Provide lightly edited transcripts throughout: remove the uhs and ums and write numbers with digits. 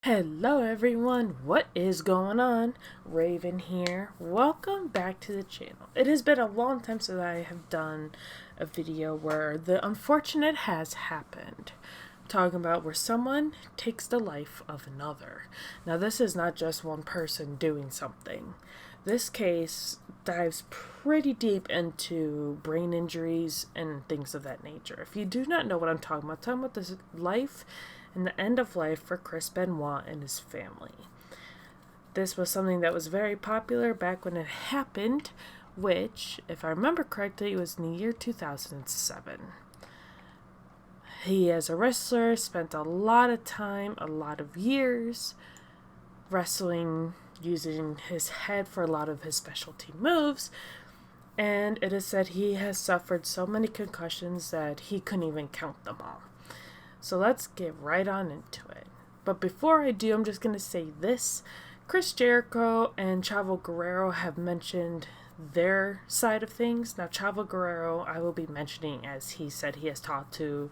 Hello everyone, what is going on? Raven here. Welcome back to the channel. It has been a long time since I have done a video where the unfortunate has happened. I'm talking about where someone takes the life of another. Now this is not just one person doing something. This case dives pretty deep into brain injuries and things of that nature. If you do not know what I'm talking about this life and the end of life for Chris Benoit and his family. This was something that was very popular back when it happened, which, if I remember correctly, was in the year 2007. He, as a wrestler, spent a lot of time, a lot of years, wrestling using his head for a lot of his specialty moves, and it is said he has suffered so many concussions that he couldn't even count them all. So let's get right on into it. But before I do, I'm just going to say this. Chris Jericho and Chavo Guerrero have mentioned their side of things. Now, Chavo Guerrero, I will be mentioning as he said he has talked to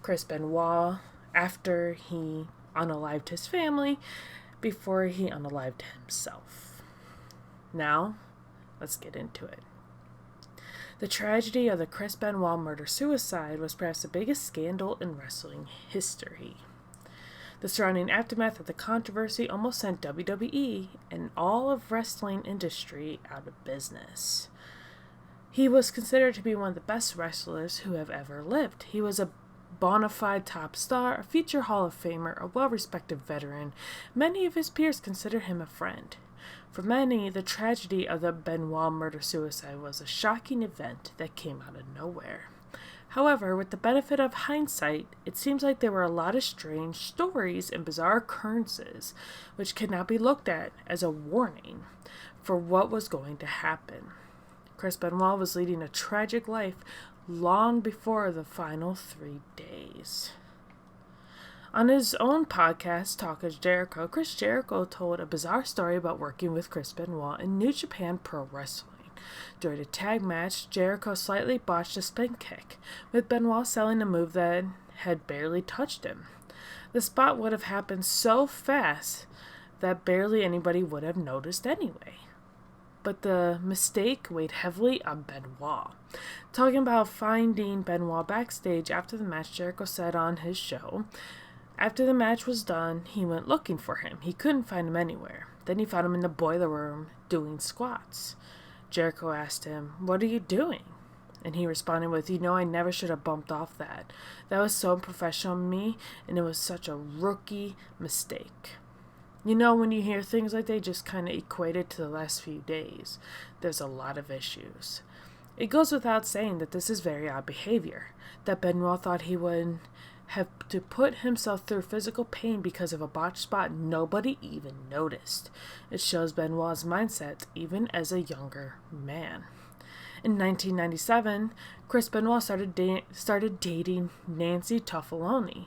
Chris Benoit after he unalived his family, before he unalived himself. Now, let's get into it. The tragedy of the Chris Benoit murder-suicide was perhaps the biggest scandal in wrestling history. The surrounding aftermath of the controversy almost sent WWE and all of wrestling industry out of business. He was considered to be one of the best wrestlers who have ever lived. He was a bona fide top star, a future Hall of Famer, a well-respected veteran. Many of his peers consider him a friend. For many, the tragedy of the Benoit murder-suicide was a shocking event that came out of nowhere. However, with the benefit of hindsight, it seems like there were a lot of strange stories and bizarre occurrences which could not be looked at as a warning for what was going to happen. Chris Benoit was leading a tragic life long before the final 3 days. On his own podcast, Talk is Jericho, Chris Jericho told a bizarre story about working with Chris Benoit in New Japan Pro Wrestling. During a tag match, Jericho slightly botched a spin kick, with Benoit selling a move that had barely touched him. The spot would have happened so fast that barely anybody would have noticed anyway. But the mistake weighed heavily on Benoit. Talking about finding Benoit backstage after the match, Jericho said on his show, after the match was done, he went looking for him. He couldn't find him anywhere. Then he found him in the boiler room doing squats. Jericho asked him, "What are you doing?" And he responded with, I never should have bumped off that. That was so unprofessional of me, and it was such a rookie mistake." When you hear things like they just kind of equate it to the last few days, there's a lot of issues. It goes without saying that this is very odd behavior, that Benoit thought he would have to put himself through physical pain because of a botched spot nobody even noticed. It shows Benoit's mindset even as a younger man. In 1997, Chris Benoit started dating Nancy Toffoloni,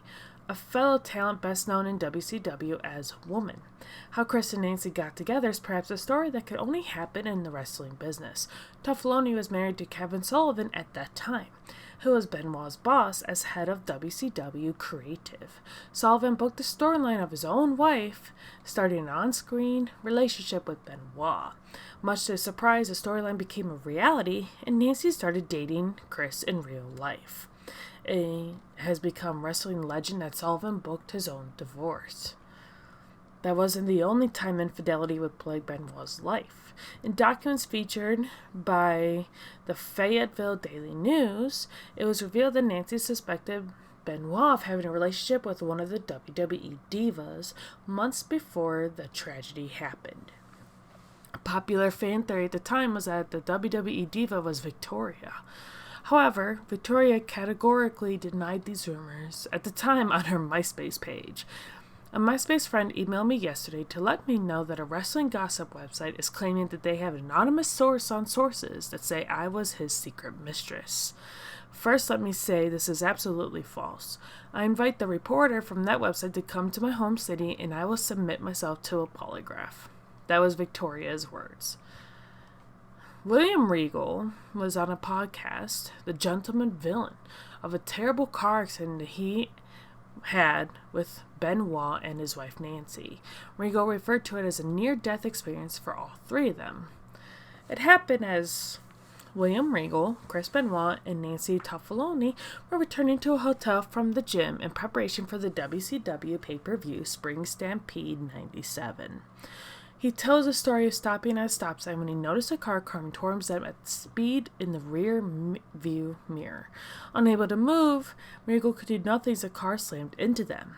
a fellow talent best known in WCW as Woman. How Chris and Nancy got together is perhaps a story that could only happen in the wrestling business. Toffoloni was married to Kevin Sullivan at that time, who was Benoit's boss as head of WCW Creative. Sullivan booked the storyline of his own wife starting an on-screen relationship with Benoit. Much to his surprise, the storyline became a reality, and Nancy started dating Chris in real life. It has become wrestling legend that Sullivan booked his own divorce. That wasn't the only time infidelity would plague Benoit's life. In documents featured by the Fayetteville Daily News, it was revealed that Nancy suspected Benoit of having a relationship with one of the WWE divas months before the tragedy happened. A popular fan theory at the time was that the WWE diva was Victoria. However, Victoria categorically denied these rumors at the time on her MySpace page. A MySpace friend emailed me yesterday to let me know that a wrestling gossip website is claiming that they have an anonymous source on sources that say I was his secret mistress. First, let me say this is absolutely false. I invite the reporter from that website to come to my home city and I will submit myself to a polygraph. That was Victoria's words. William Regal was on a podcast, The Gentleman Villain, of a terrible car accident he had with Benoit and his wife Nancy. Regal referred to it as a near-death experience for all three of them. It happened as William Regal, Chris Benoit, and Nancy Toffoloni were returning to a hotel from the gym in preparation for the WCW pay-per-view Spring Stampede 97. He tells the story of stopping at a stop sign when he noticed a car coming towards them at speed in the rear view mirror. Unable to move, Regal could do nothing as the car slammed into them.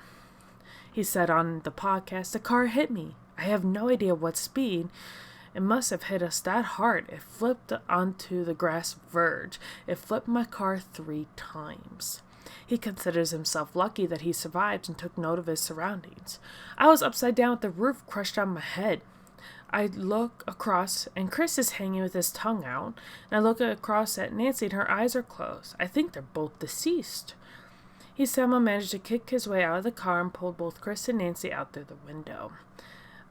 He said on the podcast, "The car hit me. I have no idea what speed. It must have hit us that hard. It flipped onto the grass verge. It flipped my car 3 times. He considers himself lucky that he survived and took note of his surroundings. I was upside down with the roof crushed on my head. I look across, and Chris is hanging with his tongue out, and I look across at Nancy, and her eyes are closed. I think they're both deceased." He somehow managed to kick his way out of the car and pulled both Chris and Nancy out through the window.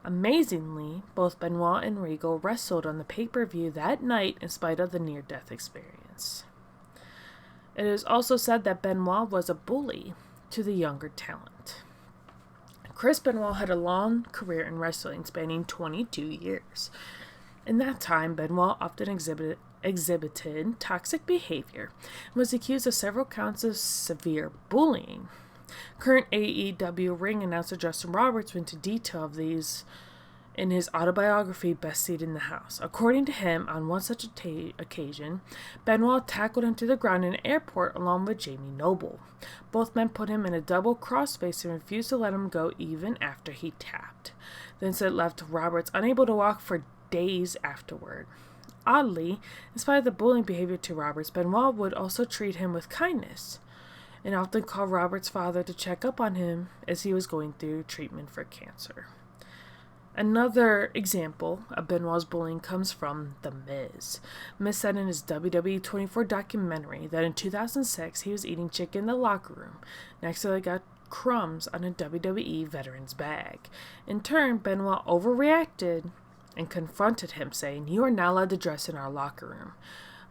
Amazingly, both Benoit and Regal wrestled on the pay-per-view that night in spite of the near-death experience. It is also said that Benoit was a bully to the younger talent. Chris Benoit had a long career in wrestling spanning 22 years. In that time, Benoit often exhibited toxic behavior and was accused of several counts of severe bullying. Current AEW ring announcer Justin Roberts went into detail of these in his autobiography, Best Seat in the House. According to him, on one such occasion, Benoit tackled him to the ground in an airport along with Jamie Noble. Both men put him in a double crossface and refused to let him go even after he tapped. The incident left Roberts unable to walk for days afterward. Oddly, in spite of the bullying behavior to Roberts, Benoit would also treat him with kindness and often called Robert's father to check up on him as he was going through treatment for cancer. Another example of Benoit's bullying comes from The Miz. Miz said in his WWE 24 documentary that in 2006 he was eating chicken in the locker room. Next he got crumbs on a WWE veteran's bag. In turn, Benoit overreacted and confronted him, saying, "You are not allowed to dress in our locker room.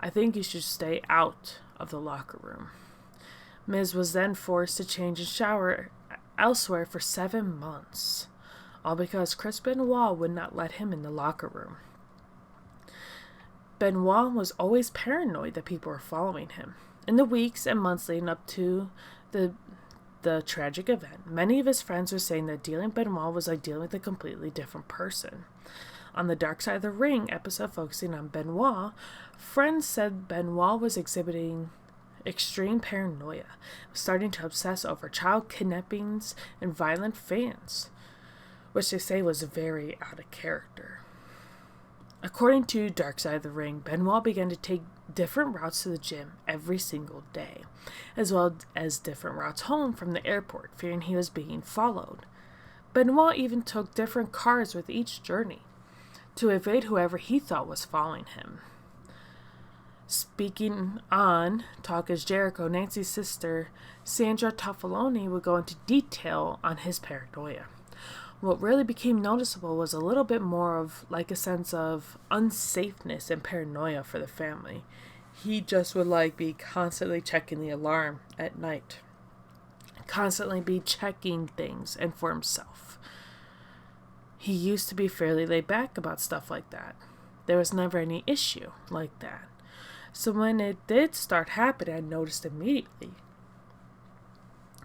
I think you should stay out of the locker room." Miz was then forced to change and shower elsewhere for 7 months, all because Chris Benoit would not let him in the locker room. Benoit was always paranoid that people were following him. In the weeks and months leading up to the tragic event, many of his friends were saying that dealing with Benoit was like dealing with a completely different person. On the Dark Side of the Ring episode focusing on Benoit, friends said Benoit was exhibiting extreme paranoia, starting to obsess over child kidnappings and violent fans, which they say was very out of character. According to Dark Side of the Ring, Benoit began to take different routes to the gym every single day, as well as different routes home from the airport, fearing he was being followed. Benoit even took different cars with each journey to evade whoever he thought was following him. Speaking on Talk is Jericho, Nancy's sister, Sandra Toffoloni, would go into detail on his paranoia. What really became noticeable was a little bit more of like a sense of unsafeness and paranoia for the family. He just would be constantly checking the alarm at night. Constantly be checking things and for himself. He used to be fairly laid back about stuff like that. There was never any issue like that. So when it did start happening, I noticed immediately.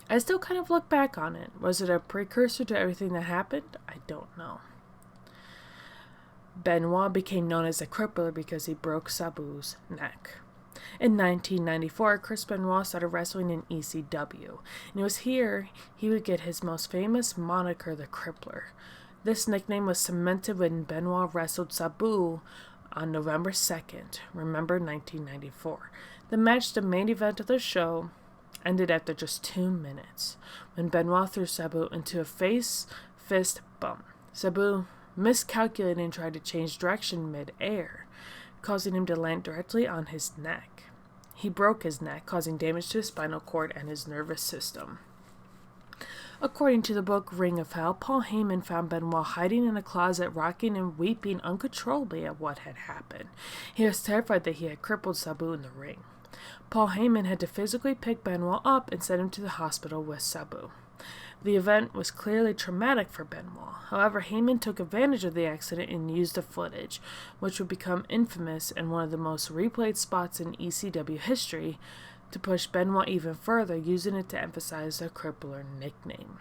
I still kind of look back on it. Was it a precursor to everything that happened? I don't know. Benoit became known as a crippler because he broke Sabu's neck. In 1994, Chris Benoit started wrestling in ECW, and it was here he would get his most famous moniker, the Crippler. This nickname was cemented when Benoit wrestled Sabu on November 2nd, remember 1994. The match, the main event of the show, ended after just 2 minutes, when Benoit threw Sabu into a face-fist bump. Sabu miscalculated and tried to change direction mid-air, causing him to land directly on his neck. He broke his neck, causing damage to his spinal cord and his nervous system. According to the book Ring of Hell, Paul Heyman found Benoit hiding in a closet, rocking and weeping uncontrollably at what had happened. He was terrified that he had crippled Sabu in the ring. Paul Heyman had to physically pick Benoit up and send him to the hospital with Sabu. The event was clearly traumatic for Benoit. However, Heyman took advantage of the accident and used the footage, which would become infamous and one of the most replayed spots in ECW history, to push Benoit even further, using it to emphasize the Crippler nickname.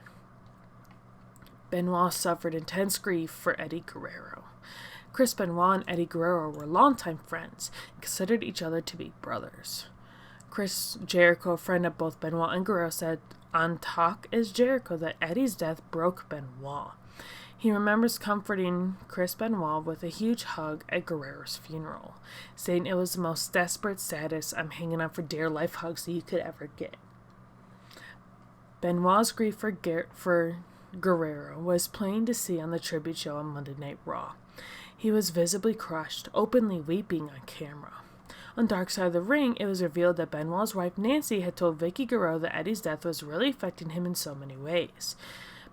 Benoit suffered intense grief for Eddie Guerrero. Chris Benoit and Eddie Guerrero were longtime friends and considered each other to be brothers. Chris Jericho, a friend of both Benoit and Guerrero, said on Talk is Jericho that Eddie's death broke Benoit. He remembers comforting Chris Benoit with a huge hug at Guerrero's funeral, saying it was the most desperate, saddest, I'm hanging on for dear life hugs that you could ever get. Benoit's grief for Guerrero was plain to see on the tribute show on Monday Night Raw. He was visibly crushed, openly weeping on camera. On Dark Side of the Ring, it was revealed that Benoit's wife Nancy had told Vickie Guerrero that Eddie's death was really affecting him in so many ways.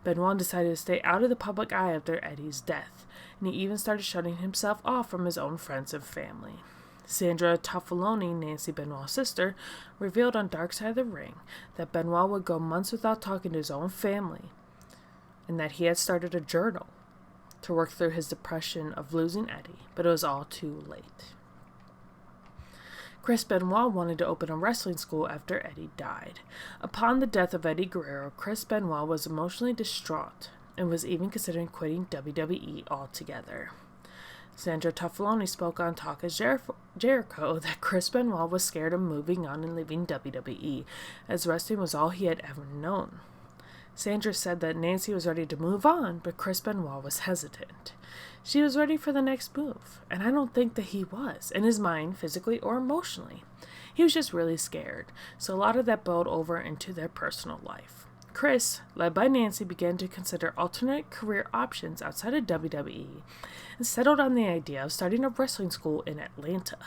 Benoit decided to stay out of the public eye after Eddie's death, and he even started shutting himself off from his own friends and family. Sandra Toffaloni, Nancy Benoit's sister, revealed on Dark Side of the Ring that Benoit would go months without talking to his own family, and that he had started a journal to work through his depression of losing Eddie, but it was all too late. Chris Benoit wanted to open a wrestling school after Eddie died. Upon the death of Eddie Guerrero, Chris Benoit was emotionally distraught and was even considering quitting WWE altogether. Sandra Toffaloni spoke on Talk as Jericho that Chris Benoit was scared of moving on and leaving WWE, as wrestling was all he had ever known. Sandra said that Nancy was ready to move on, but Chris Benoit was hesitant. She was ready for the next move, and I don't think that he was, in his mind, physically or emotionally. He was just really scared, so a lot of that boiled over into their personal life. Chris, led by Nancy, began to consider alternate career options outside of WWE and settled on the idea of starting a wrestling school in Atlanta.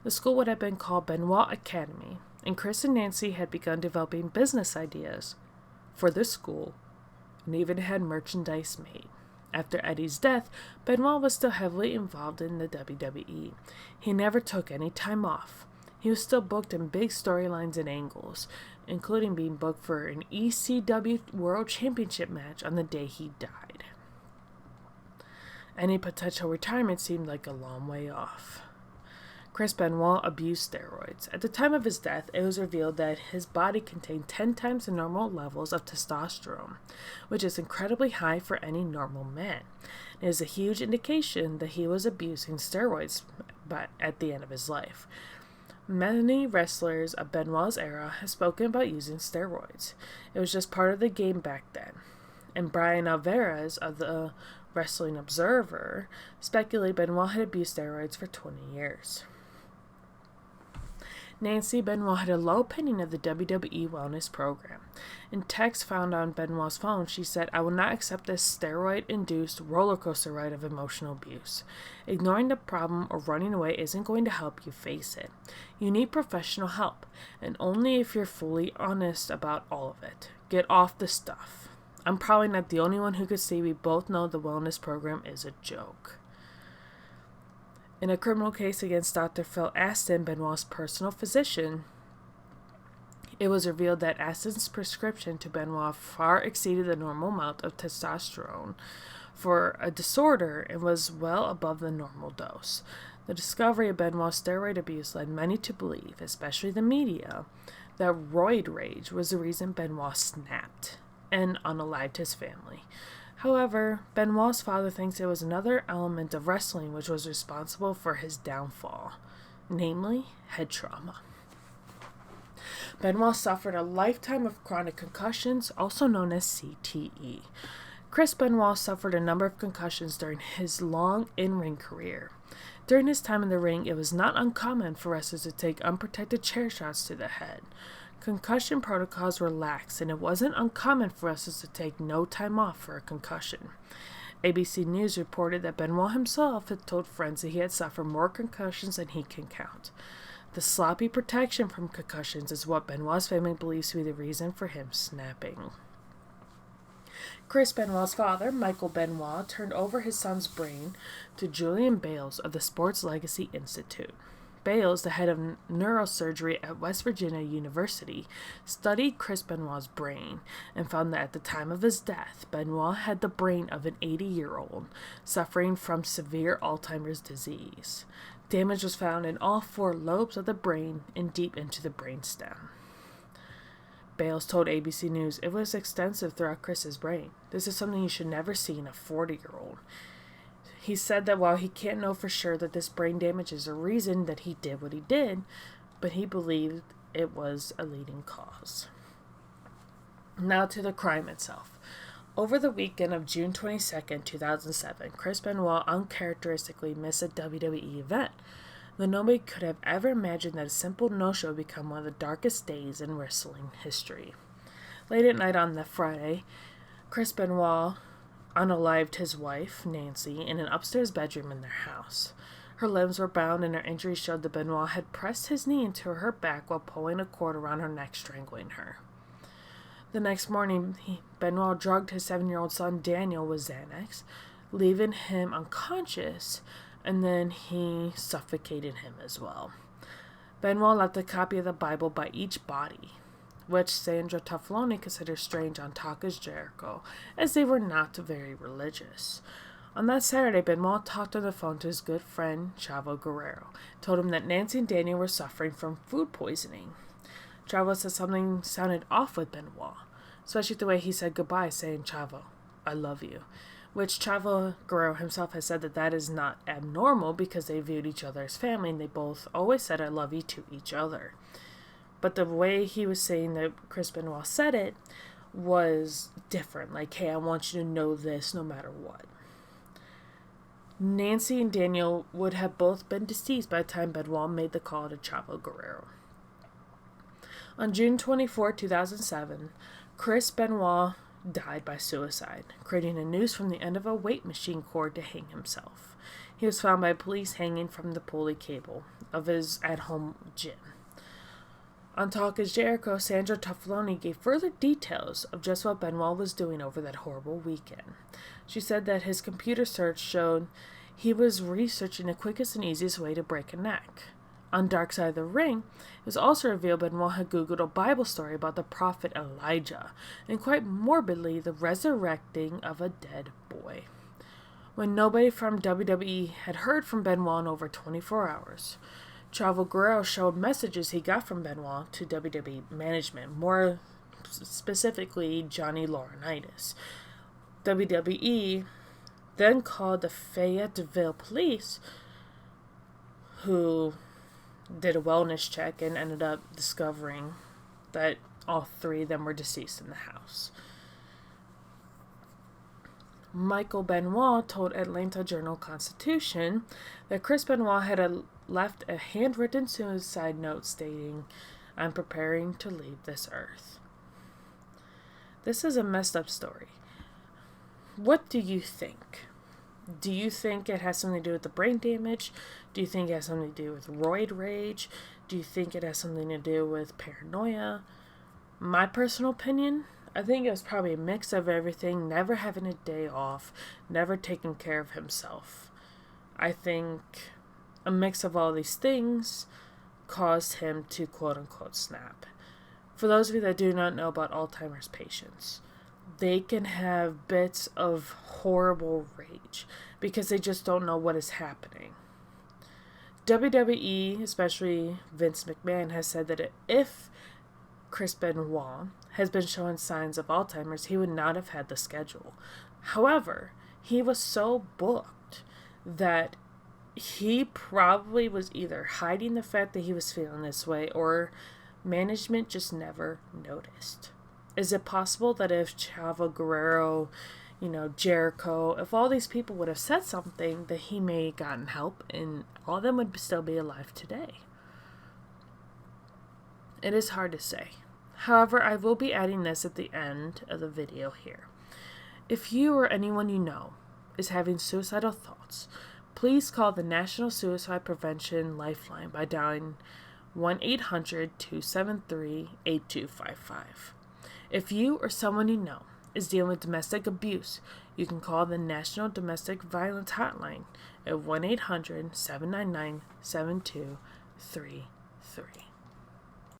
The school would have been called Benoit Academy, and Chris and Nancy had begun developing business ideas for this school and even had merchandise made. After Eddie's death, Benoit was still heavily involved in the WWE. He never took any time off. He was still booked in big storylines and angles, including being booked for an ECW World Championship match on the day he died. Any potential retirement seemed like a long way off. Chris Benoit abused steroids. At the time of his death, it was revealed that his body contained 10 times the normal levels of testosterone, which is incredibly high for any normal man. It is a huge indication that he was abusing steroids at the end of his life. Many wrestlers of Benoit's era have spoken about using steroids. It was just part of the game back then. And Brian Alvarez of the Wrestling Observer speculated Benoit had abused steroids for 20 years. Nancy Benoit had a low opinion of the WWE wellness program. In text found on Benoit's phone, she said, "I will not accept this steroid-induced roller coaster ride of emotional abuse. Ignoring the problem or running away isn't going to help you face it. You need professional help, and only if you're fully honest about all of it. Get off the stuff. I'm probably not the only one who could see we both know the wellness program is a joke." In a criminal case against Dr. Phil Astin, Benoit's personal physician, it was revealed that Astin's prescription to Benoit far exceeded the normal amount of testosterone for a disorder and was well above the normal dose. The discovery of Benoit's steroid abuse led many to believe, especially the media, that roid rage was the reason Benoit snapped and unalived his family. However, Benoit's father thinks it was another element of wrestling which was responsible for his downfall, namely head trauma. Benoit suffered a lifetime of chronic concussions, also known as CTE. Chris Benoit suffered a number of concussions during his long in-ring career. During his time in the ring, it was not uncommon for wrestlers to take unprotected chair shots to the head. Concussion protocols were lax, and it wasn't uncommon for wrestlers to take no time off for a concussion. ABC News reported that Benoit himself had told friends that he had suffered more concussions than he can count. The sloppy protection from concussions is what Benoit's family believes to be the reason for him snapping. Chris Benoit's father, Michael Benoit, turned over his son's brain to Julian Bales of the Sports Legacy Institute. Bales, the head of neurosurgery at West Virginia University, studied Chris Benoit's brain and found that at the time of his death, Benoit had the brain of an 80-year-old suffering from severe Alzheimer's disease. Damage was found in all 4 lobes of the brain and deep into the brainstem. Bales told ABC News it was extensive throughout Chris's brain. This is something you should never see in a 40-year-old. He said that while he can't know for sure that this brain damage is a reason that he did what he did, but he believed it was a leading cause. Now to the crime itself. Over the weekend of June 22, 2007, Chris Benoit uncharacteristically missed a WWE event. Though nobody could have ever imagined that a simple no-show would become one of the darkest days in wrestling history. Late at night on that Friday, Chris Benoit unalived his wife, Nancy, in an upstairs bedroom in their house. Her limbs were bound and her injuries showed that Benoit had pressed his knee into her back while pulling a cord around her neck, strangling her. The next morning, Benoit drugged his 7-year-old son Daniel with Xanax, leaving him unconscious, and then he suffocated him as well. Benoit left a copy of the Bible by each body, which Sandra Tufloni considered strange on Talk is Jericho, as they were not very religious. On that Saturday, Benoit talked on the phone to his good friend Chavo Guerrero, told him that Nancy and Daniel were suffering from food poisoning. Chavo said something sounded off with Benoit, especially the way he said goodbye, saying, "Chavo, I love you," which Chavo Guerrero himself has said that is not abnormal because they viewed each other as family and they both always said "I love you" to each other. But the way he was saying that Chris Benoit said it was different. Like, hey, I want you to know this no matter what. Nancy and Daniel would have both been deceased by the time Benoit made the call to Chavo Guerrero. On June 24, 2007, Chris Benoit died by suicide, creating a noose from the end of a weight machine cord to hang himself. He was found by police hanging from the pulley cable of his at-home gym. On Talk is Jericho, Sandra Tufloni gave further details of just what Benoit was doing over that horrible weekend. She said that his computer search showed he was researching the quickest and easiest way to break a neck. On Dark Side of the Ring, it was also revealed Benoit had Googled a Bible story about the prophet Elijah, and quite morbidly, the resurrecting of a dead boy. When nobody from WWE had heard from Benoit in over 24 hours, Chavo Guerrero showed messages he got from Benoit to WWE management, more specifically Johnny Laurinaitis. WWE then called the Fayetteville police, who did a wellness check and ended up discovering that all 3 of them were deceased in the house. Michael Benoit told Atlanta Journal-Constitution that Chris Benoit had left a handwritten suicide note stating, "I'm preparing to leave this earth." This is a messed up story. What do you think? Do you think it has something to do with the brain damage? Do you think it has something to do with roid rage? Do you think it has something to do with paranoia? My personal opinion, I think it was probably a mix of everything, never having a day off, never taking care of himself. I think a mix of all these things caused him to quote-unquote snap. For those of you that do not know about Alzheimer's patients, they can have bits of horrible rage because they just don't know what is happening. WWE, especially Vince McMahon, has said that if Chris Benoit has been showing signs of Alzheimer's, he would not have had the schedule. However, he was so booked that he probably was either hiding the fact that he was feeling this way or management just never noticed. Is it possible that if Chavo Guerrero, Jericho, if all these people would have said something, that he may have gotten help and all of them would still be alive today? It is hard to say. However, I will be adding this at the end of the video here. If you or anyone you know is having suicidal thoughts, please call the National Suicide Prevention Lifeline by dialing 1-800-273-8255. If you or someone you know is dealing with domestic abuse, you can call the National Domestic Violence Hotline at 1-800-799-7299. 3, 3.